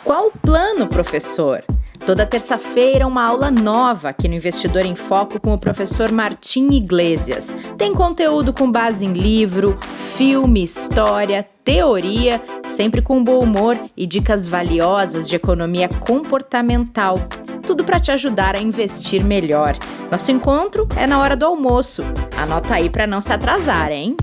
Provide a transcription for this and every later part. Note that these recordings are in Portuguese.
Qual o plano, professor? Toda terça-feira, uma aula nova aqui no Investidor em Foco com o professor Martim Iglesias. Tem conteúdo com base em livro, filme, história, teoria, sempre com bom humor e dicas valiosas de economia comportamental. Tudo para te ajudar a investir melhor. Nosso encontro é na hora do almoço. Anota aí para não se atrasar, hein?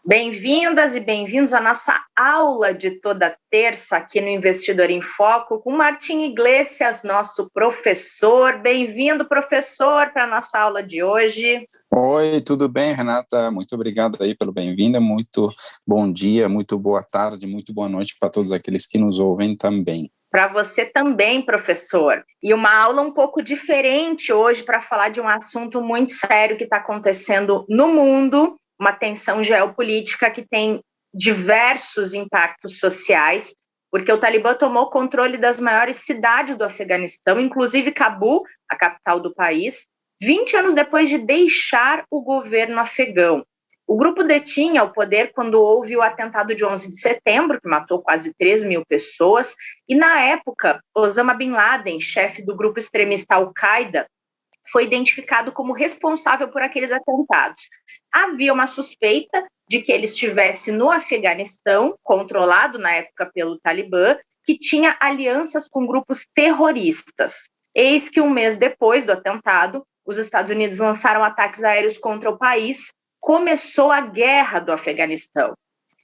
Bem-vindas e bem-vindos à nossa aula de toda terça aqui no Investidor em Foco com Martim Iglesias, nosso professor. Bem-vindo, professor, para a nossa aula de hoje. Oi, tudo bem, Renata? Muito obrigado aí pelo bem-vindo, muito bom dia, muito boa tarde, muito boa noite para todos aqueles que nos ouvem também. Para você também, professor. E uma aula um pouco diferente hoje para falar de um assunto muito sério que está acontecendo no mundo, uma tensão geopolítica que tem diversos impactos sociais, porque o Talibã tomou controle das maiores cidades do Afeganistão, inclusive Cabul, a capital do país, 20 anos depois de deixar o governo afegão. O grupo detinha o poder quando houve o atentado de 11 de setembro, que matou quase 3 mil pessoas, e na época, Osama Bin Laden, chefe do grupo extremista Al-Qaeda, foi identificado como responsável por aqueles atentados. Havia uma suspeita de que ele estivesse no Afeganistão, controlado na época pelo Talibã, que tinha alianças com grupos terroristas. Eis que um mês depois do atentado, os Estados Unidos lançaram ataques aéreos contra o país, começou a guerra do Afeganistão.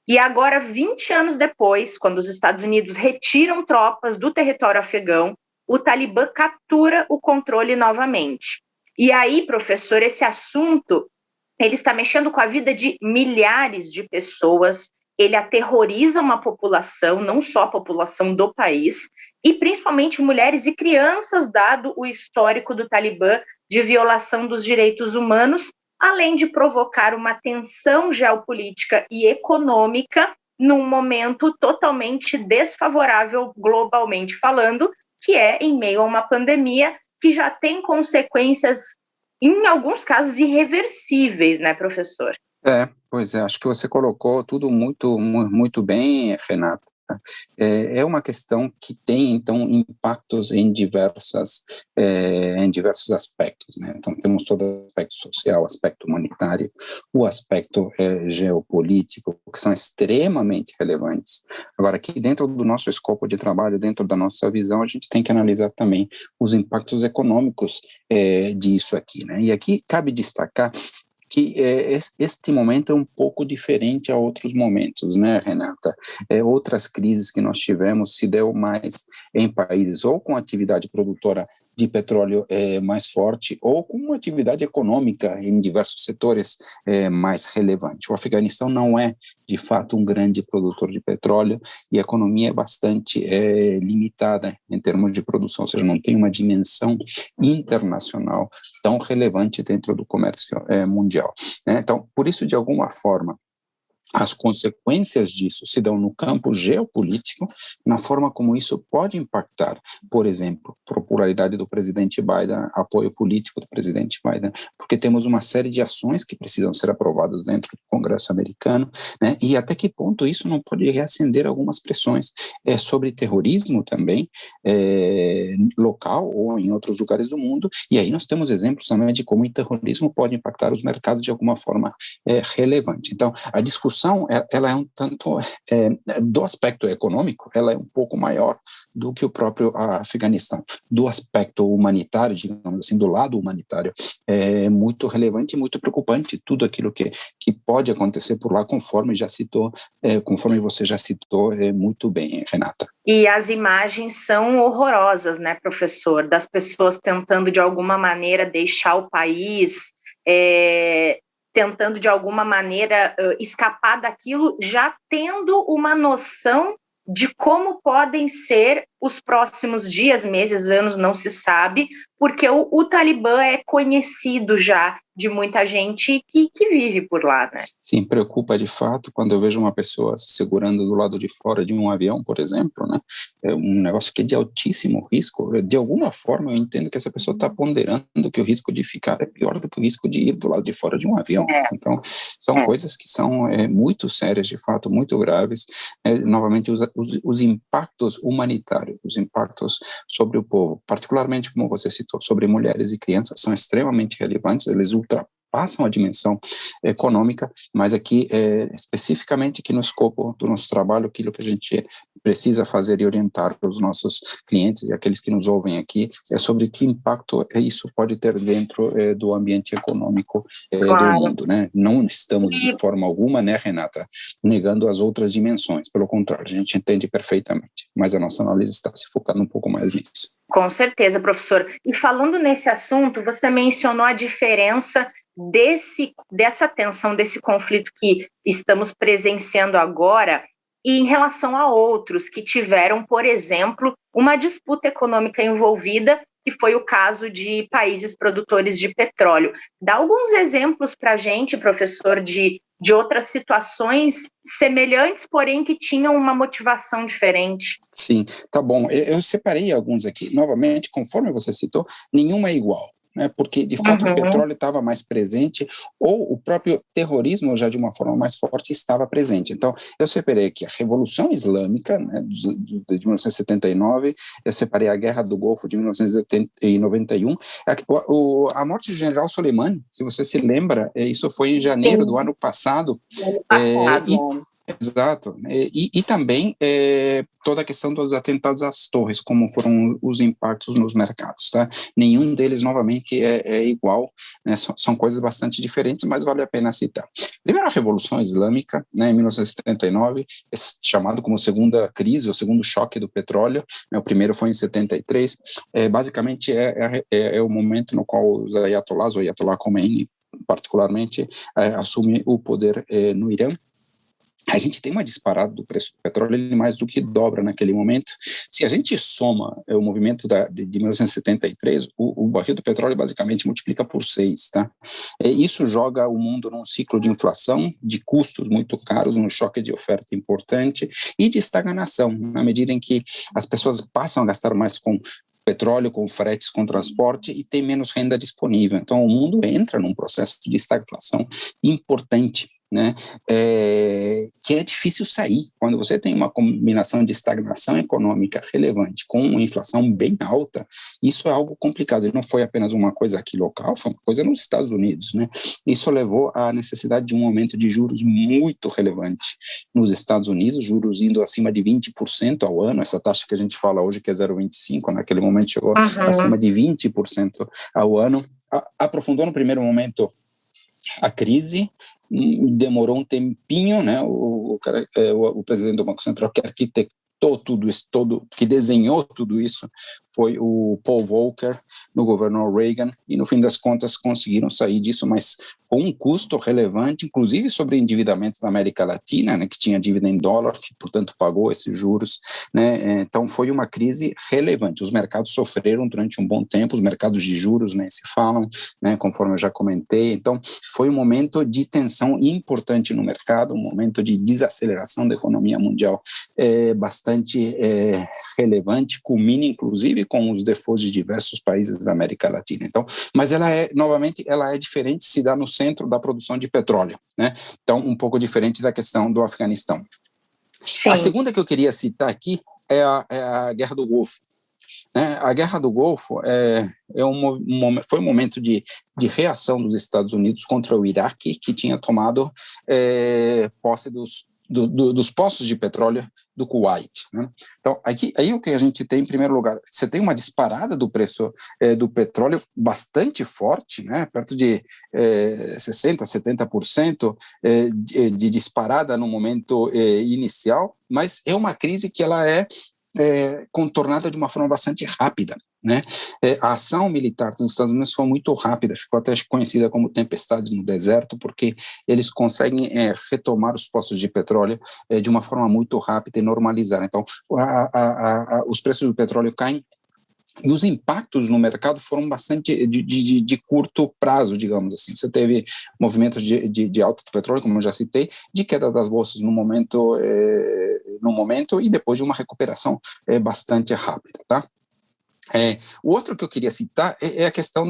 E agora, 20 anos depois, quando os Estados Unidos retiram tropas do território afegão, o Talibã captura o controle novamente. E aí, professor, esse assunto, ele está mexendo com a vida de milhares de pessoas, ele aterroriza uma população, não só a população do país, e principalmente mulheres e crianças, dado o histórico do Talibã de violação dos direitos humanos, além de provocar uma tensão geopolítica e econômica num momento totalmente desfavorável globalmente falando, que é em meio a uma pandemia que já tem consequências, em alguns casos, irreversíveis, né, professor? Pois é, acho que você colocou tudo muito bem, Renata. É uma questão que tem, então, impactos em diversos aspectos, né? Então, temos todo o aspecto social, o aspecto humanitário, o aspecto geopolítico, que são extremamente relevantes. Agora, aqui dentro do nosso escopo de trabalho, dentro da nossa visão, a gente tem que analisar também os impactos econômicos disso aqui, né? E aqui cabe destacar que este momento é um pouco diferente a outros momentos, né, Renata? Outras crises que nós tivemos se deu mais em países ou com atividade produtora de petróleo mais forte ou com uma atividade econômica em diversos setores mais relevante. O Afeganistão não é, de fato, um grande produtor de petróleo e a economia é bastante limitada em termos de produção, ou seja, não tem uma dimensão internacional tão relevante dentro do comércio mundial, né? Então, por isso, de alguma forma, as consequências disso se dão no campo geopolítico, na forma como isso pode impactar, por exemplo, a popularidade do presidente Biden, apoio político do presidente Biden, porque temos uma série de ações que precisam ser aprovadas dentro do Congresso americano, né? E até que ponto isso não pode reacender algumas pressões sobre terrorismo também, local ou em outros lugares do mundo, e aí nós temos exemplos também de como o terrorismo pode impactar os mercados de alguma forma relevante. Então, a discussão ela é um tanto, do aspecto econômico, ela é um pouco maior do que o próprio Afeganistão. Do aspecto humanitário, digamos assim, do lado humanitário, é muito relevante e muito preocupante tudo aquilo que pode acontecer por lá, conforme você já citou muito bem, Renata. E as imagens são horrorosas, né, professor? Das pessoas tentando, de alguma maneira, deixar o país, tentando, de alguma maneira, escapar daquilo, já tendo uma noção de como podem ser os próximos dias, meses, anos, não se sabe, porque o Talibã é conhecido já de muita gente que vive por lá, né? Sim, preocupa de fato quando eu vejo uma pessoa se segurando do lado de fora de um avião, por exemplo, né? É um negócio que é de altíssimo risco. De alguma forma, eu entendo que essa pessoa está ponderando que o risco de ficar é pior do que o risco de ir do lado de fora de um avião. Então, são coisas que são muito sérias, de fato, muito graves. Novamente, os impactos humanitários, os impactos sobre o povo, particularmente, como você citou, sobre mulheres e crianças, são extremamente relevantes. Eles ultrapassam a dimensão econômica, mas aqui, especificamente aqui no escopo do nosso trabalho, aquilo que a gente precisa fazer e orientar os nossos clientes e aqueles que nos ouvem aqui, é sobre que impacto isso pode ter dentro do ambiente econômico do mundo, né? Não estamos de forma alguma, né, Renata, negando as outras dimensões, pelo contrário, a gente entende perfeitamente, mas a nossa análise está se focando um pouco mais nisso. Com certeza, professor. E falando nesse assunto, você mencionou a diferença dessa tensão, desse conflito que estamos presenciando agora, e em relação a outros que tiveram, por exemplo, uma disputa econômica envolvida, que foi o caso de países produtores de petróleo. Dá alguns exemplos para a gente, professor, de outras situações semelhantes, porém que tinham uma motivação diferente. Sim, tá bom. Eu separei alguns aqui. Novamente, conforme você citou, nenhuma é igual, né? Porque, de fato, o petróleo estava mais presente, ou o próprio terrorismo, já de uma forma mais forte, estava presente. Então, eu separei aqui a Revolução Islâmica, né, de 1979, eu separei a Guerra do Golfo de 1991, a morte do general Soleimani, se você se lembra, isso foi em janeiro do ano passado. Exato, e também toda a questão dos atentados às torres, como foram os impactos nos mercados, tá? Nenhum deles, novamente, é igual, né? São coisas bastante diferentes, mas vale a pena citar. Primeiro, a Revolução Islâmica, né, em 1979, chamado como segunda crise, ou segundo choque do petróleo, né? O primeiro foi em 73, basicamente é o momento no qual os ayatollahs, o Ayatollah Khomeini, particularmente, assume o poder no Irã. A gente tem uma disparada do preço do petróleo, ele mais do que dobra naquele momento. Se a gente soma o movimento de 1973, o barril do petróleo basicamente multiplica por 6, tá? Isso joga o mundo num ciclo de inflação, de custos muito caros, num choque de oferta importante e de estagnação, na medida em que as pessoas passam a gastar mais com petróleo, com fretes, com transporte e tem menos renda disponível. Então, o mundo entra num processo de estagflação importante, né, que é difícil sair. Quando você tem uma combinação de estagnação econômica relevante com uma inflação bem alta, isso é algo complicado. E não foi apenas uma coisa aqui local, foi uma coisa nos Estados Unidos, né? Isso levou à necessidade de um aumento de juros muito relevante nos Estados Unidos, juros indo acima de 20% ao ano, essa taxa que a gente fala hoje que é 0,25, naquele momento chegou acima de 20% ao ano. Aprofundou no primeiro momento a crise, demorou um tempinho, né? O presidente do Banco Central que arquitetou tudo isso, que desenhou tudo isso, foi o Paul Volcker, no governo Reagan, e no fim das contas conseguiram sair disso, mas com um custo relevante, inclusive sobre endividamento da América Latina, né, que tinha dívida em dólar, que portanto pagou esses juros, né? Então foi uma crise relevante. Os mercados sofreram durante um bom tempo, os mercados de juros nem se falam, né, conforme eu já comentei. Então foi um momento de tensão importante no mercado, um momento de desaceleração da economia mundial bastante relevante, culmina inclusive com os defaults de diversos países da América Latina. Então, mas ela é diferente, se dá no centro da produção de petróleo, né? Então, um pouco diferente da questão do Afeganistão. Sim. A segunda que eu queria citar aqui é a Guerra do Golfo. A Guerra do Golfo foi um momento de reação dos Estados Unidos contra o Iraque, que tinha tomado posse dos poços de petróleo do Kuwait, né? Então, aí o que a gente tem, em primeiro lugar, você tem uma disparada do preço do petróleo bastante forte, né? Perto de 60%, 70% de disparada no momento inicial, mas é uma crise que ela é contornada de uma forma bastante rápida, né? A ação militar dos Estados Unidos foi muito rápida, ficou até conhecida como tempestade no deserto, porque eles conseguem retomar os poços de petróleo de uma forma muito rápida e normalizar. Então, os preços do petróleo caem E os impactos no mercado foram bastante de curto prazo, digamos assim. Você teve movimentos de alta do petróleo, como eu já citei, de queda das bolsas no momento e depois de uma recuperação bastante rápida, tá? O outro que eu queria citar é a questão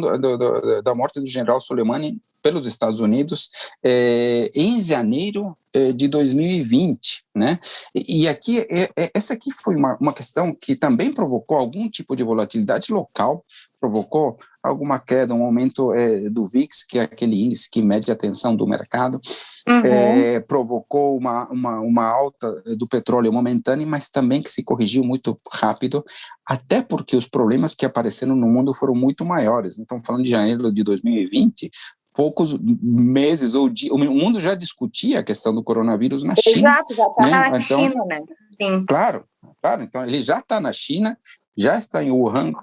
da morte do general Soleimani pelos Estados Unidos em janeiro de 2020, né? E aqui, essa aqui foi uma questão que também provocou algum tipo de volatilidade local, provocou alguma queda, um aumento do VIX, que é aquele índice que mede a tensão do mercado, provocou uma alta do petróleo momentânea, mas também que se corrigiu muito rápido, até porque os problemas que apareceram no mundo foram muito maiores. Então, falando de janeiro de 2020, poucos meses ou dias, o mundo já discutia a questão do coronavírus na China. Exato, já está na China, né? Sim. Claro, então ele já está na China, já está em Wuhan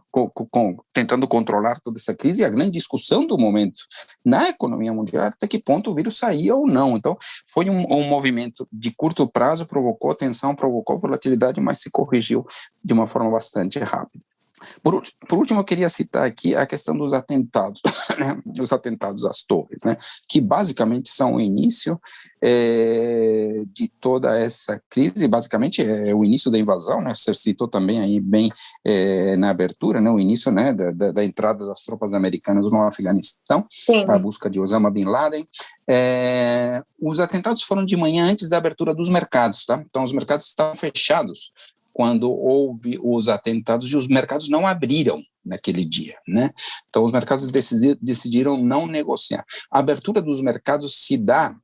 tentando controlar toda essa crise, e a grande discussão do momento na economia mundial até que ponto o vírus saía ou não. Então, foi um movimento de curto prazo, provocou tensão, provocou volatilidade, mas se corrigiu de uma forma bastante rápida. Por último, eu queria citar aqui a questão dos atentados, né, os atentados às torres, né, que basicamente são o início de toda essa crise, basicamente é o início da invasão, né, você citou também aí bem na abertura, né, o início, né, da entrada das tropas americanas no Afeganistão, a busca de Osama Bin Laden. Os atentados foram de manhã antes da abertura dos mercados, tá? Então os mercados estavam fechados quando houve os atentados, e os mercados não abriram naquele dia, né? Então, os mercados decidiram não negociar. A abertura dos mercados se dá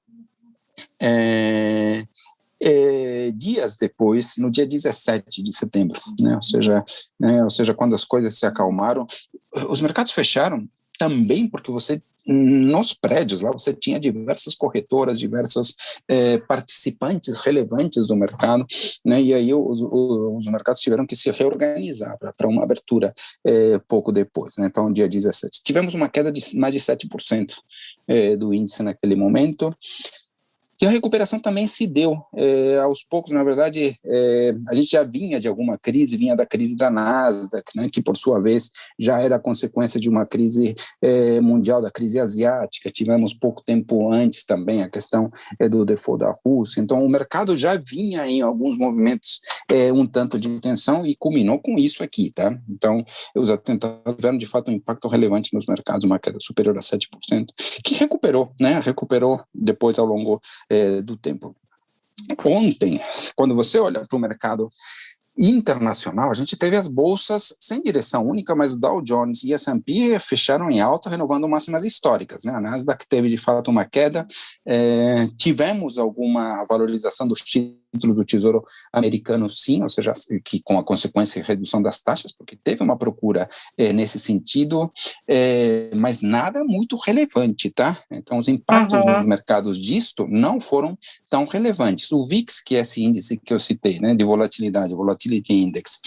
dias depois, no dia 17 de setembro, né? Ou seja, quando as coisas se acalmaram. Os mercados fecharam também porque nos prédios lá você tinha diversas corretoras, diversos participantes relevantes do mercado, né, e aí os mercados tiveram que se reorganizar para uma abertura pouco depois, né, então dia 17. Tivemos uma queda de mais de 7% do índice naquele momento. E a recuperação também se deu aos poucos. Na verdade, a gente já vinha de alguma crise, vinha da crise da Nasdaq, né, que por sua vez já era consequência de uma crise mundial, da crise asiática. Tivemos pouco tempo antes também a questão do default da Rússia. Então o mercado já vinha em alguns movimentos um tanto de tensão e culminou com isso aqui, tá? Então os atentados tiveram de fato um impacto relevante nos mercados, uma queda superior a 7%, que recuperou, né? Recuperou depois ao longo do tempo. Ontem, quando você olha para o mercado internacional, a gente teve as bolsas sem direção única, mas Dow Jones e S&P fecharam em alta, renovando máximas históricas, né? A Nasdaq teve de fato uma queda, tivemos alguma valorização dos títulos do Tesouro Americano, sim, ou seja, que com a consequência de redução das taxas, porque teve uma procura nesse sentido, mas nada muito relevante, tá? Então os impactos nos mercados disto não foram tão relevantes. O VIX, que é esse índice que eu citei, né, de Volatility Index,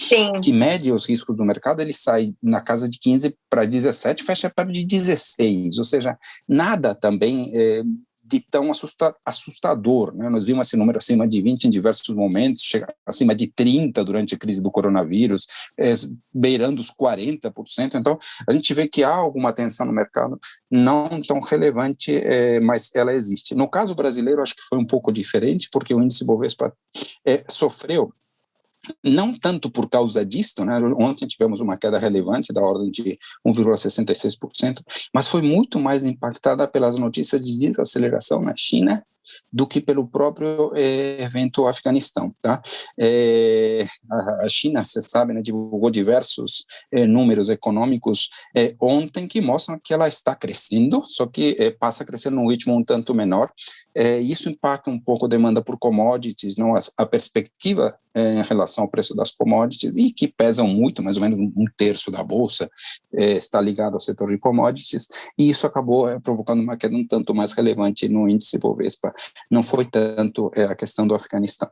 que mede os riscos do mercado, ele sai na casa de 15 para 17, fecha perto de 16, ou seja, nada também de tão assustador, né? Nós vimos esse número acima de 20 em diversos momentos, chega acima de 30 durante a crise do coronavírus, beirando os 40%, então a gente vê que há alguma tensão no mercado, não tão relevante, mas ela existe. No caso brasileiro, acho que foi um pouco diferente, porque o índice Bovespa sofreu, não tanto por causa disto, né? Ontem tivemos uma queda relevante da ordem de 1,66%, mas foi muito mais impactada pelas notícias de desaceleração na China do que pelo próprio evento Afeganistão, tá? A China, você sabe, né, divulgou diversos números econômicos ontem que mostram que ela está crescendo, só que passa a crescer num ritmo um tanto menor. Isso impacta um pouco a demanda por commodities, não a perspectiva em relação ao preço das commodities, e que pesam muito, mais ou menos um terço da bolsa está ligado ao setor de commodities, e isso acabou provocando uma queda um tanto mais relevante no índice Bovespa. Não foi tanto a questão do Afeganistão.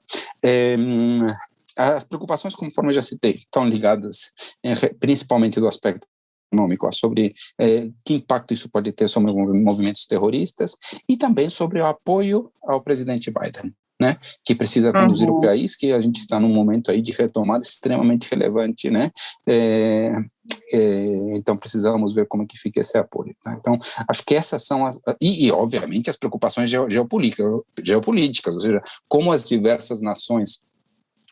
As preocupações, conforme eu já citei, estão ligadas principalmente do aspecto econômico, sobre que impacto isso pode ter sobre movimentos terroristas e também sobre o apoio ao presidente Biden. né, que precisa conduzir o país, que a gente está num momento aí de retomada extremamente relevante, né, então precisamos ver como é que fica esse apoio, tá? Então, acho que essas são obviamente, as preocupações geopolíticas, ou seja, como as diversas nações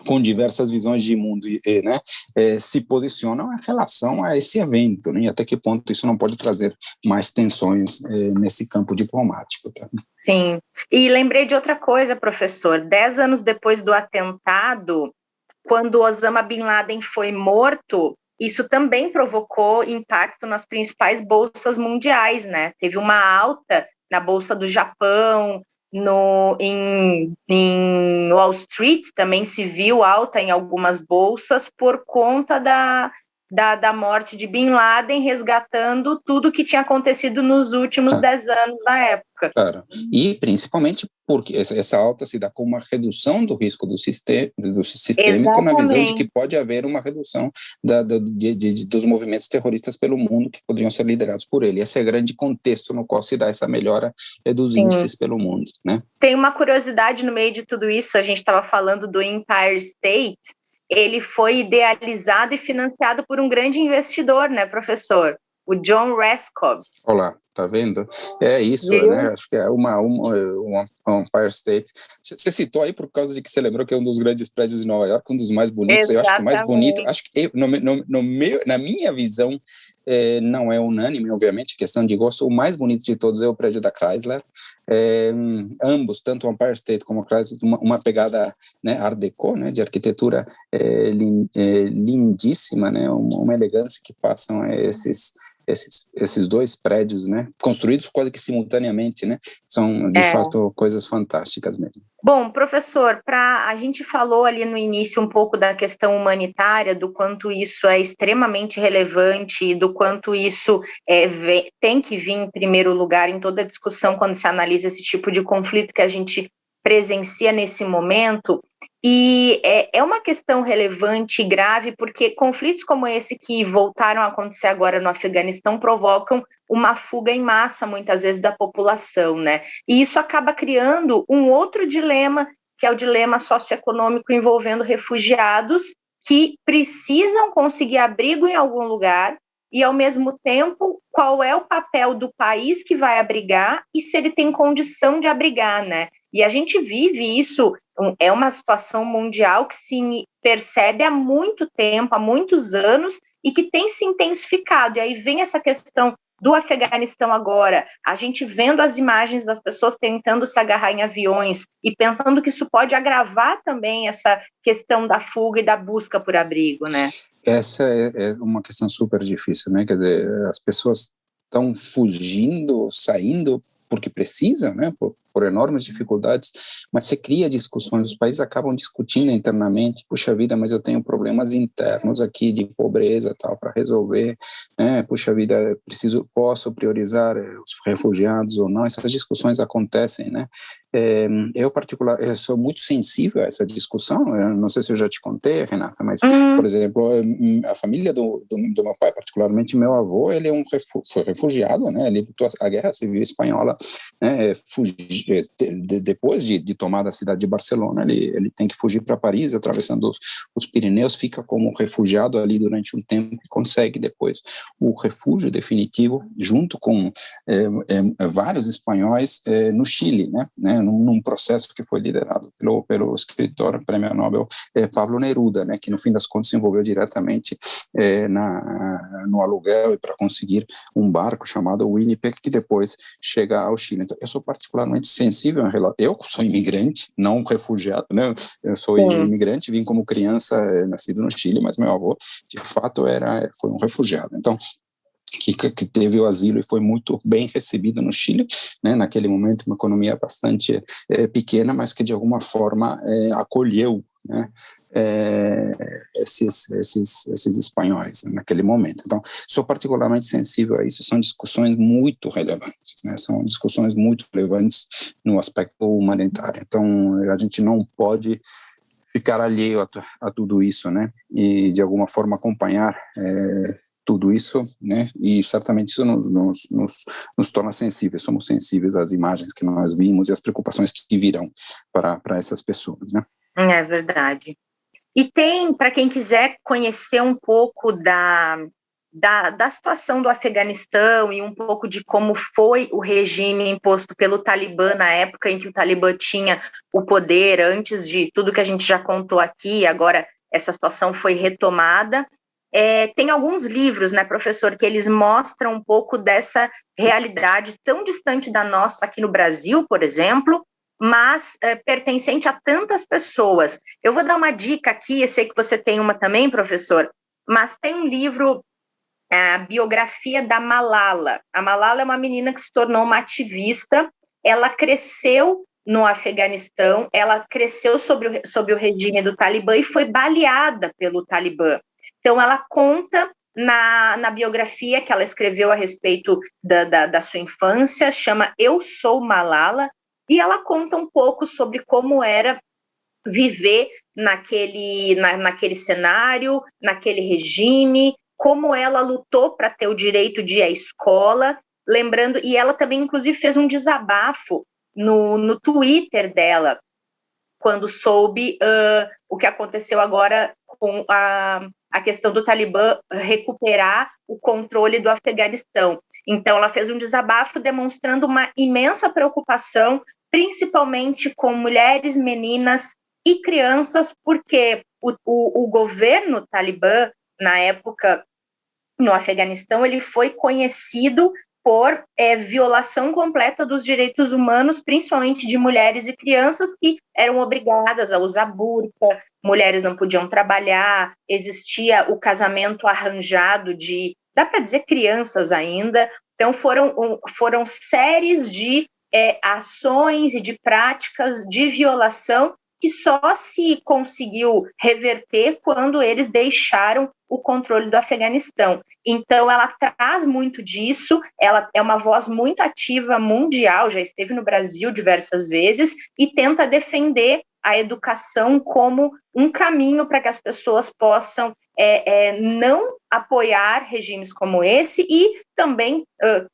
com diversas visões de mundo, né, se posicionam em relação a esse evento, né, e até que ponto isso não pode trazer mais tensões nesse campo diplomático. Tá? Sim, e lembrei de outra coisa, professor, 10 anos depois do atentado, quando Osama Bin Laden foi morto, isso também provocou impacto nas principais bolsas mundiais, né? Teve uma alta na Bolsa do Japão, em Wall Street também se viu alta em algumas bolsas por conta da morte de Bin Laden, resgatando tudo que tinha acontecido nos últimos 10 anos da época. Claro, e principalmente porque essa alta se dá com uma redução do risco do sistêmico, na visão de que pode haver uma redução dos movimentos terroristas pelo mundo que poderiam ser liderados por ele. Esse é o grande contexto no qual se dá essa melhora dos índices pelo mundo, né? Tem uma curiosidade no meio de tudo isso, a gente estava falando do Empire State, ele foi idealizado e financiado por um grande investidor, né, professor? O John Raskob. Olá, tá vendo? É isso, né? Acho que é uma Empire State. Você citou aí por causa de que você lembrou que é um dos grandes prédios de Nova York, um dos mais bonitos. Eu acho que o mais bonito, acho que na minha visão, não é unânime, obviamente, questão de gosto. O mais bonito de todos é o prédio da Chrysler. Ambos, tanto o Empire State como a Chrysler, uma pegada, né, Art Deco, né, de arquitetura lindíssima, né, uma elegância que passam esses dois prédios, né, construídos quase que simultaneamente, né, são de fato coisas fantásticas mesmo. Bom, professor, a gente falou ali no início um pouco da questão humanitária, do quanto isso é extremamente relevante, do quanto isso tem que vir em primeiro lugar em toda a discussão quando se analisa esse tipo de conflito que a gente presencia nesse momento, e é uma questão relevante e grave, porque conflitos como esse que voltaram a acontecer agora no Afeganistão provocam uma fuga em massa, muitas vezes, da população, né? E isso acaba criando um outro dilema, que é o dilema socioeconômico envolvendo refugiados que precisam conseguir abrigo em algum lugar, e, ao mesmo tempo, qual é o papel do país que vai abrigar e se ele tem condição de abrigar, né? E a gente vive isso, é uma situação mundial que se percebe há muito tempo, há muitos anos, e que tem se intensificado. E aí vem essa questão do Afeganistão agora, a gente vendo as imagens das pessoas tentando se agarrar em aviões e pensando que isso pode agravar também essa questão da fuga e da busca por abrigo, né? Essa é uma questão super difícil, né? Quer dizer, as pessoas estão fugindo, saindo porque precisam, né? Por enormes dificuldades, mas você cria discussões, os países acabam discutindo internamente, puxa vida, mas eu tenho problemas internos aqui de pobreza tal para resolver, né? Puxa vida, posso priorizar os refugiados ou não? Essas discussões acontecem, né? Eu sou muito sensível a essa discussão, eu não sei se eu já te contei, Renata, mas, por exemplo, a família do meu pai, particularmente meu avô, ele foi refugiado, né? Ele lutou a Guerra Civil Espanhola, né? Depois de tomar a cidade de Barcelona, ele tem que fugir para Paris, atravessando os Pirineus, fica como refugiado ali durante um tempo e consegue depois o refúgio definitivo, junto com vários espanhóis no Chile, né, num processo que foi liderado pelo escritor prêmio Nobel Pablo Neruda, né, que no fim das contas se envolveu diretamente no aluguel e para conseguir um barco chamado Winnipeg, que depois chega ao Chile. Então, eu sou particularmente sensível em relação. Eu sou imigrante, não refugiado, né? Eu sou imigrante, vim como criança, nascido no Chile, mas meu avô, de fato, foi um refugiado. Então, que teve o asilo e foi muito bem recebido no Chile, né? Naquele momento uma economia bastante pequena, mas que de alguma forma acolheu, né? Esses espanhóis, né, naquele momento. Então, sou particularmente sensível a isso, são discussões muito relevantes, né? São discussões muito relevantes no aspecto humanitário. Então, a gente não pode ficar alheio a tudo isso, né? E de alguma forma acompanhar tudo isso, né? E certamente isso nos torna sensíveis, somos sensíveis às imagens que nós vimos e às preocupações que virão para essas pessoas, né? É verdade. E tem, para quem quiser conhecer um pouco da situação do Afeganistão e um pouco de como foi o regime imposto pelo Talibã na época em que o Talibã tinha o poder, antes de tudo que a gente já contou aqui, agora essa situação foi retomada. Tem alguns livros, né, professor, que eles mostram um pouco dessa realidade tão distante da nossa aqui no Brasil, por exemplo, mas pertencente a tantas pessoas. Eu vou dar uma dica aqui, eu sei que você tem uma também, professor, mas tem um livro, a biografia da Malala. A Malala é uma menina que se tornou uma ativista, ela cresceu no Afeganistão, ela cresceu sob o regime do Talibã e foi baleada pelo Talibã. Então, ela conta na biografia que ela escreveu a respeito da sua infância, chama Eu Sou Malala, e ela conta um pouco sobre como era viver naquele cenário, naquele regime, como ela lutou para ter o direito de ir à escola, lembrando, e ela também, inclusive, fez um desabafo no Twitter dela, quando soube o que aconteceu agora com a questão do Talibã recuperar o controle do Afeganistão. Então, ela fez um desabafo demonstrando uma imensa preocupação, principalmente com mulheres, meninas e crianças, porque o governo Talibã, na época, no Afeganistão, ele foi conhecido por violação completa dos direitos humanos, principalmente de mulheres e crianças que eram obrigadas a usar burca, mulheres não podiam trabalhar, existia o casamento arranjado dá para dizer crianças ainda, então foram séries de ações e de práticas de violação que só se conseguiu reverter quando eles deixaram o controle do Afeganistão. Então, ela traz muito disso, ela é uma voz muito ativa mundial, já esteve no Brasil diversas vezes, e tenta defender a educação como um caminho para que as pessoas possam não apoiar regimes como esse e também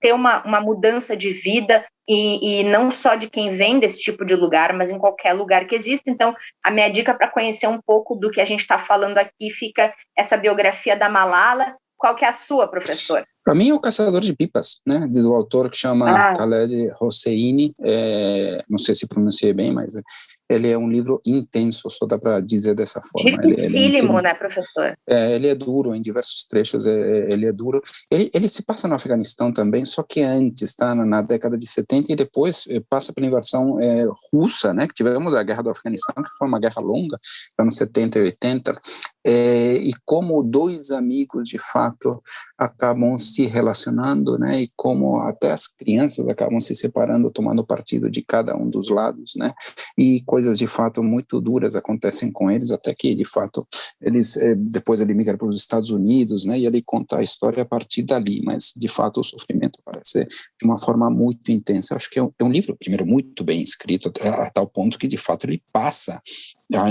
ter uma mudança de vida e não só de quem vem desse tipo de lugar, mas em qualquer lugar que exista. Então, a minha dica para conhecer um pouco do que a gente está falando aqui fica essa biografia da Malala. Qual que é a sua, professor? Para mim é o Caçador de Pipas, né, do autor que chama Khaled Hosseini, não sei se pronunciei bem, mas ele é um livro intenso, só dá para dizer dessa forma. Dificílimo, né, professor? Ele é duro em diversos trechos, ele é duro. Ele se passa no Afeganistão também, só que antes, tá, na década de 70 e depois passa pela invasão russa, né, que tivemos a Guerra do Afeganistão, que foi uma guerra longa, anos 70 e 80, e como dois amigos, de fato, acabam se relacionando, né, e como até as crianças acabam se separando, tomando partido de cada um dos lados, né, e coisas de fato muito duras acontecem com eles, até que de fato eles, depois ele migra para os Estados Unidos, né, e ele conta a história a partir dali, mas de fato o sofrimento parece de uma forma muito intensa. Acho que é um livro, primeiro, muito bem escrito, a tal ponto que de fato ele passa a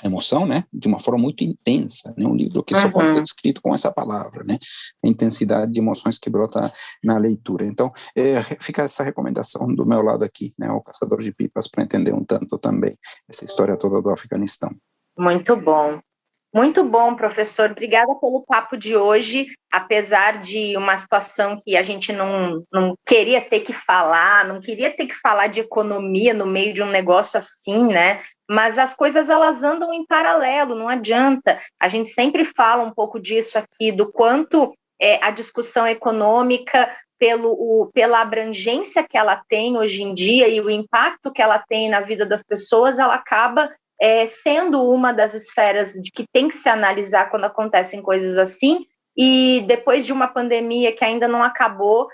emoção, né, de uma forma muito intensa, né, um livro que só pode ser escrito com essa palavra, né, a intensidade de emoções que brota na leitura. Então, fica essa recomendação do meu lado aqui, né, o Caçador de Pipas, para entender um tanto também essa história toda do Afeganistão. Muito bom. Muito bom, professor. Obrigada pelo papo de hoje, apesar de uma situação que a gente não queria ter que falar, não queria ter que falar de economia no meio de um negócio assim, né? Mas as coisas, elas andam em paralelo, não adianta. A gente sempre fala um pouco disso aqui, do quanto a discussão econômica, pela abrangência que ela tem hoje em dia e o impacto que ela tem na vida das pessoas, ela acaba sendo uma das esferas que tem que se analisar quando acontecem coisas assim, e depois de uma pandemia que ainda não acabou,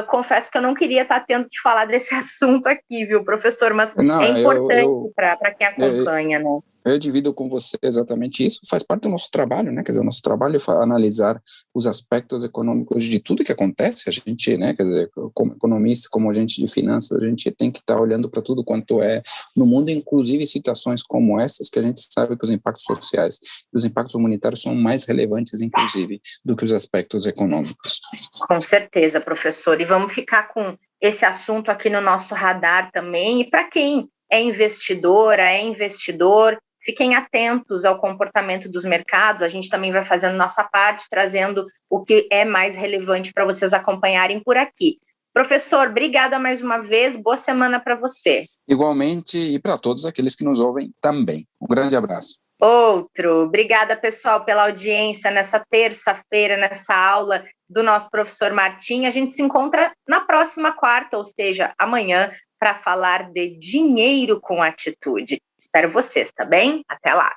confesso que eu não queria estar tendo que falar desse assunto aqui, viu, professor, mas não, é importante para quem acompanha, né? Eu divido com você exatamente isso, faz parte do nosso trabalho, né? Quer dizer, o nosso trabalho é analisar os aspectos econômicos de tudo que acontece. A gente, né? Quer dizer, como economista, como agente de finanças, a gente tem que estar olhando para tudo quanto é no mundo, inclusive situações como essas, que a gente sabe que os impactos sociais e os impactos humanitários são mais relevantes, inclusive, do que os aspectos econômicos. Com certeza, professor. E vamos ficar com esse assunto aqui no nosso radar também. E para quem é investidora, é investidor, fiquem atentos ao comportamento dos mercados. A gente também vai fazendo nossa parte, trazendo o que é mais relevante para vocês acompanharem por aqui. Professor, obrigada mais uma vez. Boa semana para você. Igualmente, e para todos aqueles que nos ouvem também. Um grande abraço. Outro. Obrigada, pessoal, pela audiência nessa terça-feira, nessa aula do nosso professor Martim. A gente se encontra na próxima quarta, ou seja, amanhã, para falar de dinheiro com atitude. Espero vocês, tá bem? Até lá.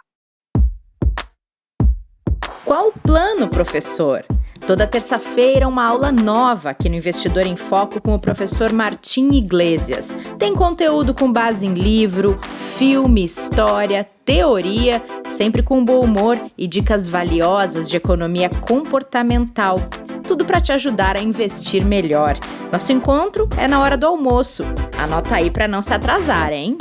Qual o plano, professor? Toda terça-feira, uma aula nova aqui no Investidor em Foco com o professor Martim Iglesias. Tem conteúdo com base em livro, filme, história, teoria, sempre com bom humor e dicas valiosas de economia comportamental. Tudo para te ajudar a investir melhor. Nosso encontro é na hora do almoço. Anota aí para não se atrasar, hein?